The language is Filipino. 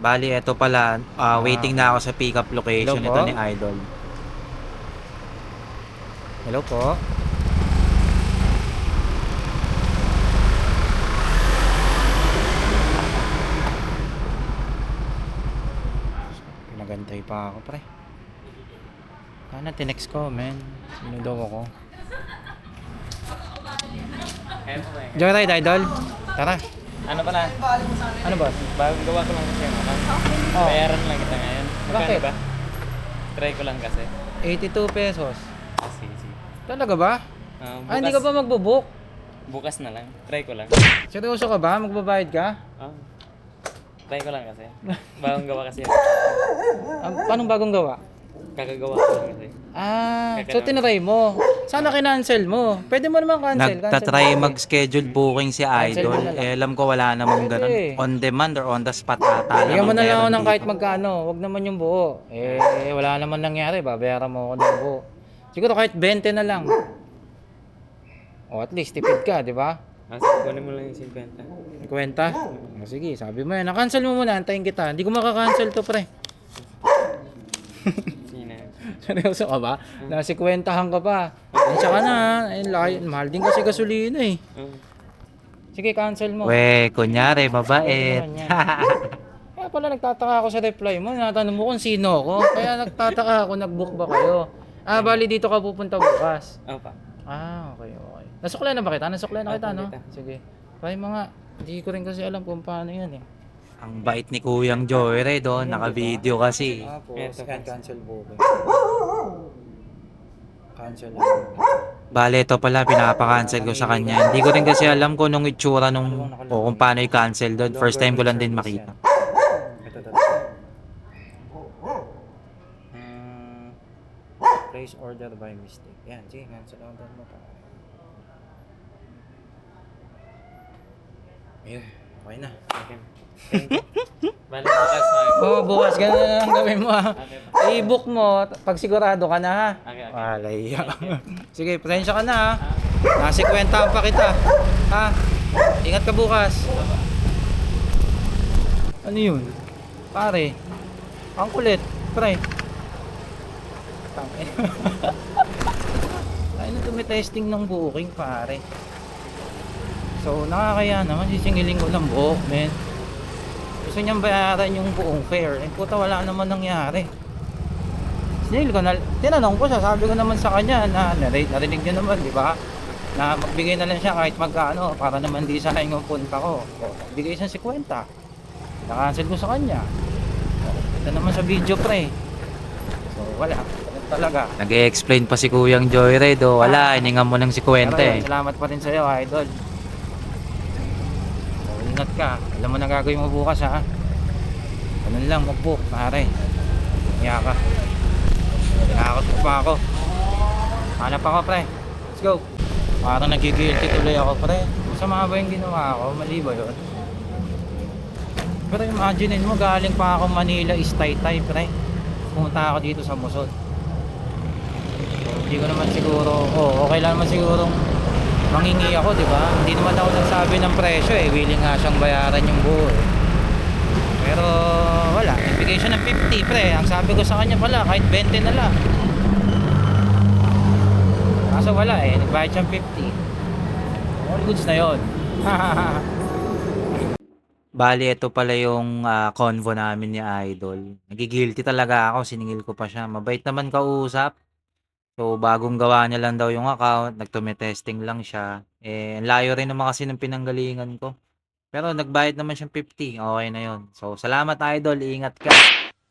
Bali, eto pala, waiting na ako sa pick-up Hello location po. ito ni Idol. Hello po. Pinagantay pa ako, pre. Sana tinext ko, men. Sino daw ako? Joyride, Idol. Tara. Ano pala? Ano ba? Bagong gawa ko lang kasi yung ano. Oh. Bayaran lang kita ngayon. Magkano Bakit? ba? Try ko lang kasi. 82 pesos. Sige. Talaga ba? Bukas, Hindi ka ba magbubook? bukas na lang. Try ko lang. Seryoso ka ba? Magbabayad ka? Oh. Try ko lang kasi. Bagong gawa kasi. Paano bagong gawa? Kakagawa ko lang kasi. So tinry mo. Sana kinancel mo. Pwede mo naman cancel. Nagtatry mag-schedule booking si Cancel mo Idol. na lang. Eh, alam ko wala namang Pwede. ganun. On demand or on the spot ata. Bigyan mo naman na lang ako meron ng kahit dito. magkano. Huwag naman yung buo. Wala naman nangyari. Babayaran mo ako ng buo. Siguro kahit 20 na lang. O at least tipid ka, di ba? Kunin mo lang yung 50. Kwenta? Sige, sabi mo yan. Na-cancel mo muna. Antayin kita. Hindi ko makakancel to, pre. Sina. Seryoso ka ba? Nasi kwentahan ka pa. Ansya ka na. Mahal din kasi gasolina eh. Sige, cancel mo. We, kunyari, mabait. Ano naman yan? Kaya pala nagtataka ako sa reply mo. Natanong mo kung sino ako. Kaya nagtataka ako, nag-book ba kayo? Bali dito ka pupunta bukas. Opa. Okay. Nasuklan na ba kita? Nasuklan na kita, no? Kita. Sige. Try mo nga. Hindi ko rin kasi alam kung paano yan eh. Ang bait ni Kuyang Joyride, oh. Naka-video kasi. Ito, cancel booking. Cancel. Bale, ito pala, pinapa-cancel ko sa kanya. Hindi ko rin kasi alam kung nung itsura nung, o kung paano i-cancel doon. First time ko lang din makita. Ito. Place order by mistake. Yan, sige, cancel order mo pa. Ayun, okay na. Okay. Thank you. Balik bukas na. Bukas ganun na lang gawin mo ha. Okay. I-book mo pag sigurado ka na ha. Okay. Walay. Sige, pasensya ka na ha. Nasikwentahan pa kita. Ha? Ingat ka bukas. Ano yun? Pare. Ang kulit. Pre. Tangin. Ay na tumitesting ng booking pare. So nakakaya naman sisingilin ko ng buhok men. Gusto niyang bayaran yung buong fare. Puta wala naman nangyari. Sinil ko na, tinanong ko siya, sabi ko naman sa kanya na narinig niya naman, di ba? Na magbigay na lang siya kahit magkano para naman di sayang yung punta ko. Bigay siya 50. Na-cancel ko sa kanya. Ito naman sa video pre. So wala. Ganun talaga. Nag-explain pa si Kuyang Joyride, oh. Wala, hininga mo ng si Kwente. Pero, salamat pa rin sa'yo, idol. So, ingat ka. Alam mo na gagawin mo bukas, ha? Ganun lang, mag-book, pare. Hiya ka. Tinakot ko pa ako. Hanap ako, pre. Let's go. Parang nagigilty tuloy ako, pre. Masama ba yung ginawa ko? Mali ba yun? Pero imaginein mo, galing pa ako Manila is Taytay, pre. Pumunta ako dito sa Musod. Hindi ko naman siguro, okay lang naman siguro mangingi ako, di ba? Hindi naman ako nagsabi ng presyo eh. Willing nga siyang bayaran yung buo eh. Pero wala, ibigay siya ng 50 pre. Ang sabi ko sa kanya pala, kahit 20 na lang. Kaso wala eh, nagbayad siyang 50. All goods na yun. Bali, ito pala yung convo namin ni Idol. Nagigilty talaga ako, siningil ko pa siya. Mabait naman kausap. So, bagong gawa niya lang daw yung account, nagtumitesting lang siya. Ang layo rin naman kasi ng pinanggalingan ko. Pero nagbayad naman siyang 50, okay na yon. So, salamat Idol, ingat ka.